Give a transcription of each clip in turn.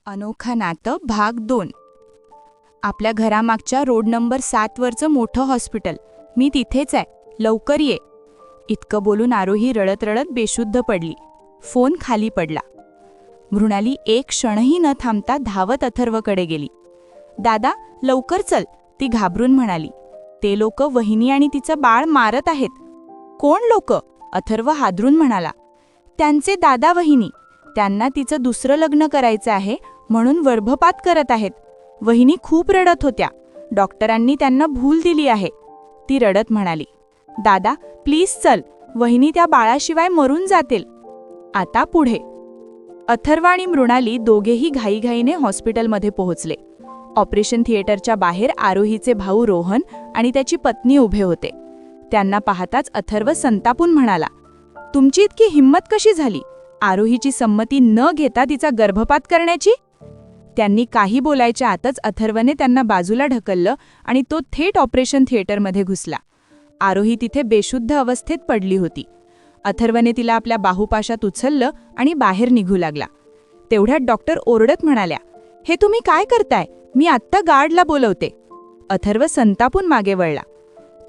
अनोखं नातं भाग 2. आपल्या घरामागच्या रोड नंबर 7 वरचं मोठं हॉस्पिटल. मी तिथेच आहे, लवकर ये. इतकं बोलून आरोही रडत रडत बेशुद्ध पडली. फोन खाली पडला. मृणाली एक क्षणही न थांबता धावत अथर्वकडे गेली. दादा लवकर चल, ती घाबरून म्हणाली. ते लोक वहिनी आणि तिचं बाळ मारत आहेत. कोण लोक? अथर्व हादरून म्हणाला. त्यांचे दादा वहिनी. त्यांना तिचं दुसरं लग्न करायचं आहे म्हणून गर्भपात करत आहेत. वहिनी खूप रडत होत्या. डॉक्टरांनी त्यांना भूल दिली आहे. ती रडत म्हणाली. दादा प्लीज चल, वहिनी त्या बाळाशिवाय मरून जातील. आता पुढे. अथर्व आणि मृणाली दोघेही घाईघाईने हॉस्पिटलमध्ये पोहोचले. ऑपरेशन थिएटरच्या बाहेर आरोहीचे भाऊ रोहन आणि त्याची पत्नी उभे होते. त्यांना पाहताच अथर्व संतापून म्हणाला, तुमची इतकी हिंमत कशी झाली, आरोहीची संमती न घेता तिचा गर्भपात करण्याची? त्यांनी काही बोलायच्या आतच अथर्वने त्यांना बाजूला ढकललं आणि तो थेट ऑपरेशन थिएटरमध्ये घुसला. आरोही तिथे बेशुद्ध अवस्थेत पडली होती. अथर्वने तिला आपल्या बाहुपाशात उचललं आणि बाहेर निघू लागला. तेवढ्यात डॉक्टर ओरडत म्हणाल्या, हे तुम्ही काय करताय? मी आत्ता गार्डला बोलवते. अथर्व संतापून मागे वळला.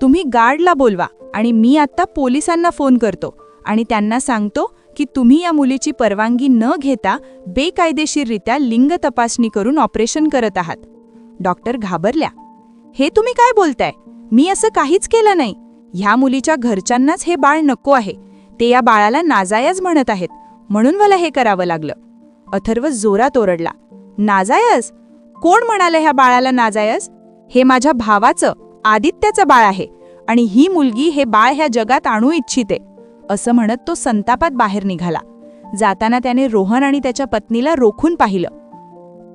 तुम्ही गार्डला बोलवा आणि मी आत्ता पोलिसांना फोन करतो आणि त्यांना सांगतो की तुम्ही या मुलीची परवानगी न घेता बेकायदेशीररित्या लिंग तपासणी करून ऑपरेशन करत आहात. डॉक्टर घाबरल्या. हे तुम्ही काय बोलताय? मी असं काहीच केलं नाही. ह्या मुलीच्या घरच्यांनाच हे बाळ नको आहे. ते या बाळाला नाजायज म्हणत आहेत, म्हणून मला हे करावं लागलं. अथर्व जोरात ओरडला. नाजायज? कोण म्हणाले ह्या बाळाला नाजायज? हे माझ्या भावाचं, आदित्याचं बाळ आहे आणि ही मुलगी हे बाळ ह्या जगात आणू इच्छिते, असं म्हणत तो संतापात बाहेर निघाला. जाताना त्याने रोहन आणि त्याच्या पत्नीला रोखून पाहिलं.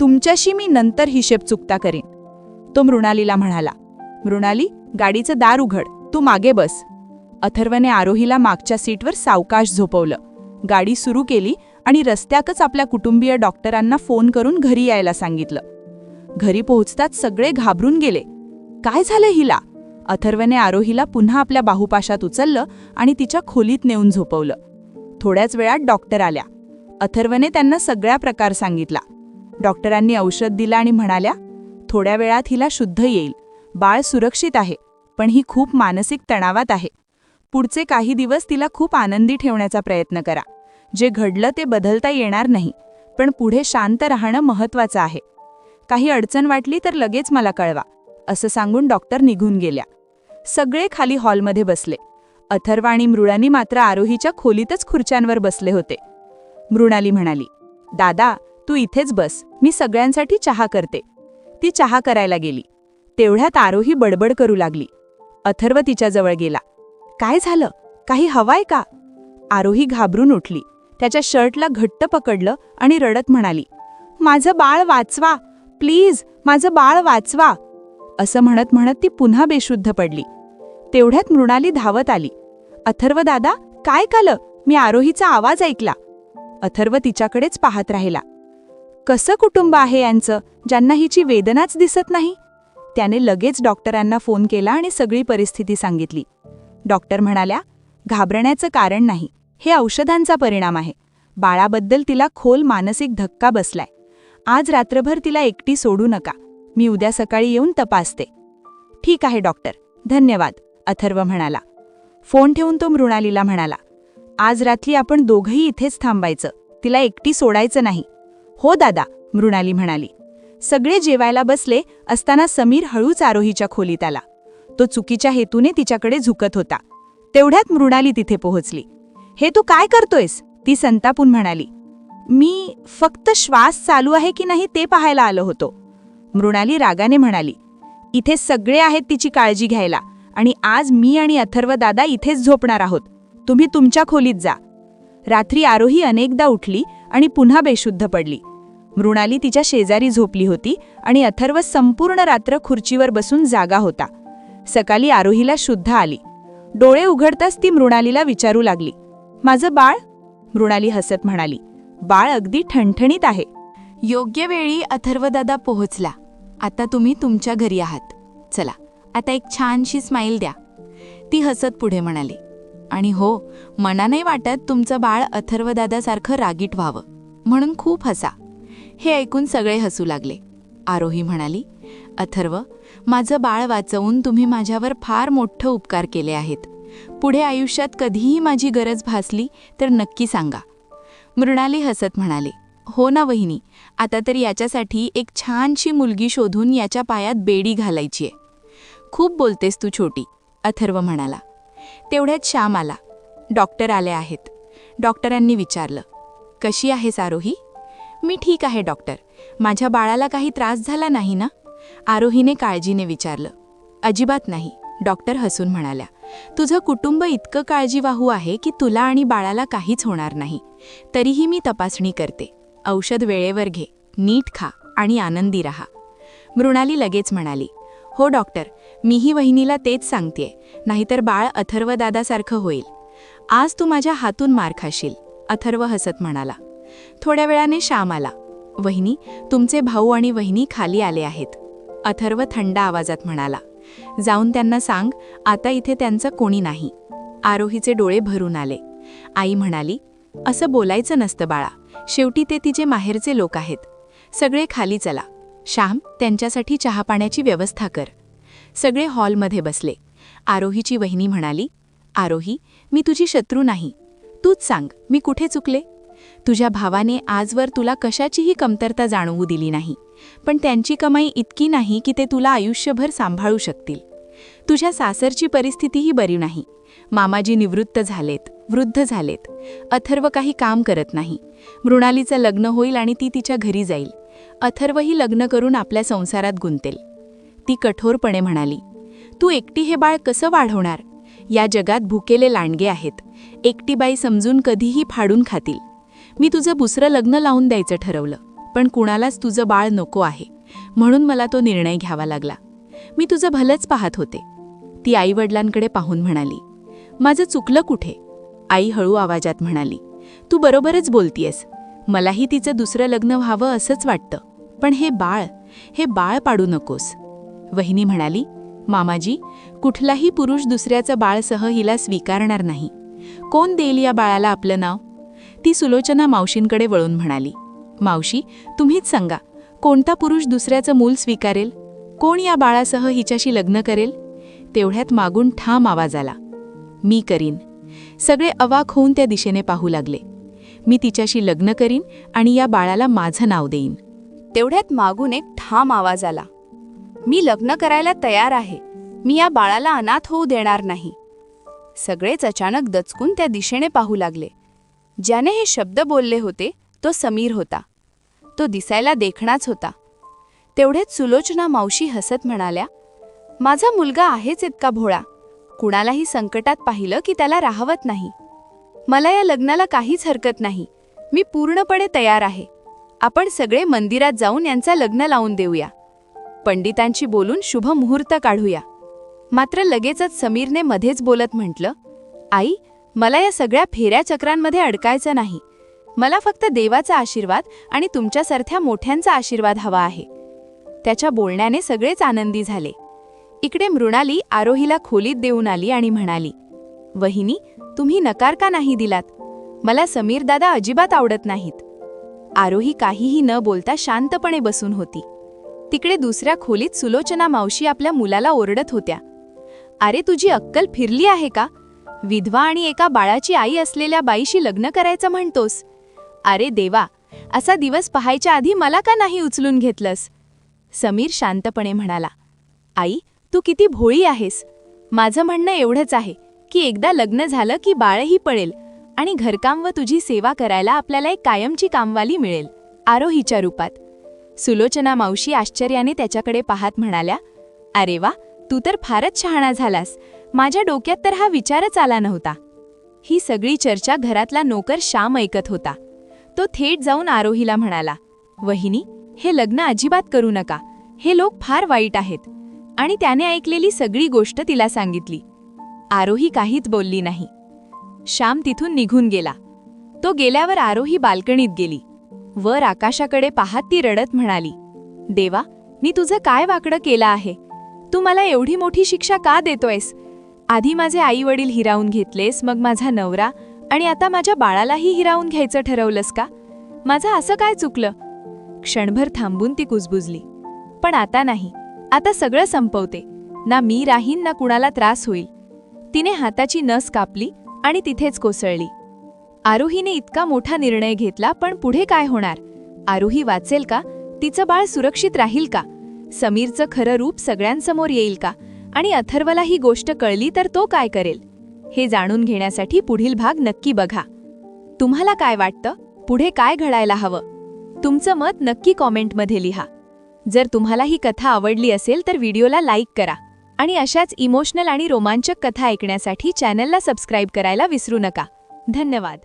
तुमच्याशी मी नंतर हिशेब चुकता करीन, तो मृणालीला म्हणाला. मृणाली, गाडीचं दार उघड, तू मागे बस. अथर्वने आरोहीला मागच्या सीटवर सावकाश झोपवलं. गाडी सुरू केली आणि रस्त्यातच आपल्या कुटुंबीय डॉक्टरांना फोन करून घरी यायला सांगितलं. घरी पोहोचताच सगळे घाबरून गेले. काय झालं हिला? अथर्वने आरोहीला पुन्हा आपल्या बाहुपाशात उचललं आणि तिच्या खोलीत नेऊन झोपवलं. थोड्याच वेळात डॉक्टर आल्या. अथर्वने त्यांना सगळा प्रकार सांगितला. डॉक्टरांनी औषध दिलं आणि म्हणाल्या, थोड्या वेळात हिला शुद्ध येईल. बाळ सुरक्षित आहे, पण ही खूप मानसिक तणावात आहे. पुढचे काही दिवस तिला खूप आनंदी ठेवण्याचा प्रयत्न करा. जे घडलं ते बदलता येणार नाही, पण पुढे शांत राहणं महत्त्वाचं आहे. काही अडचण वाटली तर लगेच मला कळवा, असं सांगून डॉक्टर निघून गेल्या. सगळे खाली हॉलमध्ये बसले. अथर्व आणि मृणाली मात्र आरोहीच्या खोलीतच खुर्च्यांवर बसले होते. मृणाली म्हणाली, दादा तू इथेच बस, मी सगळ्यांसाठी चहा करते. ती चहा करायला गेली. तेवढ्यात आरोही बडबड करू लागली. अथर्व तिच्याजवळ गेला. काय झालं? काही हवाय का? आरोही घाबरून उठली. त्याच्या शर्टला घट्ट पकडलं आणि रडत म्हणाली, माझं बाळ वाचवा, प्लीज माझं बाळ वाचवा. असं म्हणत म्हणत ती पुन्हा बेशुद्ध पडली. तेवढ्यात मृणाली धावत आली. अथर्व दादा काय झालं? मी आरोहीचा आवाज ऐकला. अथर्व तिच्याकडेच पाहत राहिला. कसं कुटुंब आहे यांचं, ज्यांना हिची वेदनाच दिसत नाही? त्याने लगेच डॉक्टरांना फोन केला आणि सगळी परिस्थिती सांगितली. डॉक्टर म्हणाल्या, घाबरण्याचं कारण नाही, हे औषधांचा परिणाम आहे. बाळाबद्दल तिला खोल मानसिक धक्का बसलाय. आज रात्रभर तिला एकटी सोडू नका. मी उद्या सकाळी येऊन तपासते. ठीक आहे डॉक्टर, धन्यवाद, अथर्व म्हणाला. फोन ठेवून तो मृणालीला म्हणाला, आज रात्री आपण दोघंही इथेच थांबायचं, तिला एकटी सोडायचं नाही. हो दादा, मृणाली म्हणाली. सगळे जेवायला बसले असताना समीर हळूच आरोहीच्या खोलीत आला. तो चुकीच्या हेतूने तिच्याकडे झुकत होता. तेवढ्यात मृणाली तिथे पोहोचली. हे तू काय करतोयस? ती संतापून म्हणाली. मी फक्त श्वास चालू आहे की नाही ते पाहायला आलो होतो. मृणाली रागाने म्हणाली, इथे सगळे आहेत तिची काळजी घ्यायला आणि आज मी आणि अथर्व दादा इथेच झोपणार आहोत. तुम्ही तुमच्या खोलीत जा. रात्री आरोही अनेकदा उठली आणि पुन्हा बेशुद्ध पडली. मृणाली तिच्या शेजारी झोपली होती आणि अथर्व संपूर्ण रात्र खुर्चीवर बसून जागा होता. सकाळी आरोहीला शुद्ध आली. डोळे उघडताच ती मृणालीला विचारू लागली, माझं बाळ? मृणाली हसत म्हणाली, बाळ अगदी ठणठणीत आहे. योग्य वेळी अथर्वदादा पोहोचला. आता तुम्ही तुमच्या घरी आहात. चला आता एक छानशी स्माईल द्या. ती हसत पुढे म्हणाली, आणि हो, मना नाही वाटत तुमचं बाळ अथर्वदादासारखं रागीट व्हावं, म्हणून खूप हसा. हे ऐकून सगळे हसू लागले. आरोही म्हणाली, अथर्व, माझं बाळ वाचवून तुम्ही माझ्यावर फार मोठं उपकार केले आहेत. पुढे आयुष्यात कधीही माझी गरज भासली तर नक्की सांगा. मृणाली हसत म्हणाले, हो ना वहिनी, आता तर याच्यासाठी एक छानशी मुलगी शोधून याच्या पायात बेडी घालायचीय. खूप बोलतेस तू छोटी, अथर्व म्हणाला. तेवढ्यात श्याम आला. डॉक्टर आले आहेत. डॉक्टरांनी विचारलं, कशी आहेस आरोही? मी ठीक आहे डॉक्टर. माझ्या बाळाला काही त्रास झाला नाही ना? आरोहीने काळजीने विचारलं. अजिबात नाही, डॉक्टर हसून म्हणाल्या. तुझं कुटुंब इतकं काळजीवाहू आहे की तुला आणि बाळाला काहीच होणार नाही. तरीही मी तपासणी करते. औषध वेळेवर घे, नीट खा आणि आनंदी रहा. मृणाली लगेच म्हणाली, हो डॉक्टर, मीही वहिनीला तेच सांगतेय, नाहीतर बाळ अथर्व दादासारखं होईल. आज तू माझ्या हातून मार खाशील, अथर्व हसत म्हणाला. थोड्या वेळाने श्याम आला. वहिनी, तुमचे भाऊ आणि वहिनी खाली आले आहेत. अथर्व थंड आवाजात म्हणाला. जाऊन त्यांना सांग, आता इथे त्यांचं कोणी नाही. आरोहीचे डोळे भरून आले. आई म्हणाली, असं बोलायचं नसतं बाळा, शेवटी ते तिचे माहेरचे लोक आहेत. सगळे खाली चला. श्याम, त्यांच्यासाठी चहापाण्याची व्यवस्था कर. सगळे हॉलमध्ये बसले. आरोहीची वहिनी म्हणाली, आरोही, मी तुझी शत्रू नाही. तूच सांग, मी कुठे चुकले? तुझ्या भावाने आजवर तुला कशाचीही कमतरता जाणवू दिली नाही, पण त्यांची कमाई इतकी नाही की ते तुला आयुष्यभर सांभाळू शकतील. तुझ्या सासरची परिस्थितीही बरी नाही. मामाजी निवृत्त झालेत, वृद्ध झालेत. अथर्व काही काम करत नाही. मृणालीचं लग्न होईल आणि ती तिच्या घरी जाईल. अथर्वही लग्न करून आपल्या संसारात गुंतेल. ती कठोरपणे म्हणाली, तू एकटी हे बाळ कसं वाढवणार? या जगात भुकेले लांडगे आहेत. एकटी बाई समजून कधीही फाडून खातील. मी तुझं दुसरं लग्न लावून द्यायचं ठरवलं, पण कुणालाच तुझं बाळ नको आहे, म्हणून मला तो निर्णय घ्यावा लागला. मी तुझं भलंच पाहत होते. ती आईवडिलांकडे पाहून म्हणाली, माझं चुकलं कुठे? आई हळू आवाजात म्हणाली, तू बरोबरच बोलतीयस. मलाही तिचं दुसरं लग्न व्हावं असंच वाटतं, पण हे बाळ पाडू नकोस. वहिनी म्हणाली, मामाजी, कुठलाही पुरुष दुसऱ्याचं बाळसह हिला स्वीकारणार नाही. कोण देईल या बाळाला आपलं नाव? ती सुलोचना मावशींकडे वळून म्हणाली, मावशी, तुम्हीच सांगा, कोणता पुरुष दुसऱ्याचं मूल स्वीकारेल? कोण या बाळासह हिच्याशी लग्न करेल? तेवढ्यात मागून ठाम आवाज आला, मी करीन. सगळे अवाक होऊन त्या दिशेने पाहू लागले. मी तिच्याशी लग्न करीन आणि या बाळाला माझं नाव देईन. तेवढ्यात मागून एक ठाम आवाज आला, मी लग्न करायला तयार आहे. मी या बाळाला अनाथ होऊ देणार नाही. सगळेच अचानक दचकून त्या दिशेने पाहू लागले. ज्याने हे शब्द बोलले होते तो समीर होता. तो दिसायला देखणाच होता. तेवढेच सुलोचना मावशी हसत म्हणाल्या, माझा मुलगा आहेच इतका भोळा. कुणालाही संकटात पाहिलं की त्याला राहवत नाही. मला या लग्नाला काहीच हरकत नाही. मी पूर्णपणे तयार आहे. आपण सगळे मंदिरात जाऊन यांचा लग्न लावून देऊया. पंडितांची बोलून शुभ मुहूर्त काढूया. मात्र लगेचच समीरने मध्येच बोलत म्हटलं, आई, मला या सगळ्या फेऱ्या चक्रांमध्ये अडकायचं नाही. मला फक्त देवाचा आशीर्वाद आणि तुमच्यासारख्या मोठ्यांचा आशीर्वाद हवा आहे. त्याच्या बोलण्याने सगळेच आनंदी झाले. इकडे मृणाली आरोहीला खोलीत देऊन आली आणि म्हणाली, वहिनी, तुम्ही नकार का नाही दिलात? मला समीर दादा अजिबात आवडत नाहीत. आरोही काहीही न बोलता शांतपणे बसून होती. तिकडे दुसऱ्या खोलीत सुलोचना मावशी आपल्या मुलाला ओरडत होत्या, अरे, तुझी अक्कल फिरली आहे का? विधवा आणि एका बाळाची आई असलेल्या बाईशी लग्न करायचं म्हणतोस? अरे देवा, असा दिवस पाहायच्या आधी मला का नाही उचलून घेतलंस? समीर शांतपणे म्हणाला, आई, तू किती भोळी आहेस. माझं म्हणणं एवढंच आहे की एकदा लग्न झालं की बाळही पळेल आणि घरकाम व तुझी सेवा करायला आपल्याला एक कायमची कामवाली मिळेल, आरोहीच्या रूपात. सुलोचना मावशी आश्चर्याने त्याच्याकडे पाहत म्हणाल्या, अरे वा, तू तर फारच शहाणा झालास. माझ्या डोक्यात तर हा विचारच आला नव्हता. ही सगळी चर्चा घरातला नोकर श्याम ऐकत होता. तो थेट जाऊन आरोहीला म्हणाला, वहिनी, हे लग्न अजिबात करू नका. हे लोक फार वाईट आहेत. आणि त्याने ऐकलेली सगळी गोष्ट तिला सांगितली. आरोही काहीच बोलली नाही. श्याम तिथून निघून गेला. तो गेल्यावर आरोही बाल्कनीत गेली. वर आकाशाकडे पाहत ती रडत म्हणाली, देवा, मी तुझं काय वाकडं केलं आहे? तू मला एवढी मोठी शिक्षा का देतोयस? आधी माझे आई वडील हिरावून घेतलेस, मग माझा नवरा, आणि आता माझ्या बाळालाही हिरावून घ्यायचं ठरवलंस का? माझं असं काय चुकलं? क्षणभर थांबून ती कुजबुजली. पण आता नाही, आता सगळं संपवते. ना मी राहीन ना कुणाला त्रास होईल. तिने हाताची नस कापली आणि तिथेच कोसळली. आरोहीने इतका मोठा निर्णय घेतला, पण पुढे काय होणार? आरोही वाचेल का? तिचं बाळ सुरक्षित राहील का? समीरचं खरं रूप सगळ्यांसमोर येईल का? आणि अथर्वला ही गोष्ट कळली तर तो काय करेल? हे जाणून घेण्यासाठी पुढील भाग नक्की बघा. तुम्हाला काय वाटतं? पुढे काय घडायला हवं? तुमचं मत नक्की कॉमेंटमध्ये लिहा. जर तुम्हाला ही कथा आवडली असेल तर व्हिडिओला लाईक करा आणि अशाच इमोशनल आणि रोमांचक कथा ऐकण्यासाठी चॅनलला सबस्क्राईब करायला विसरू नका. धन्यवाद.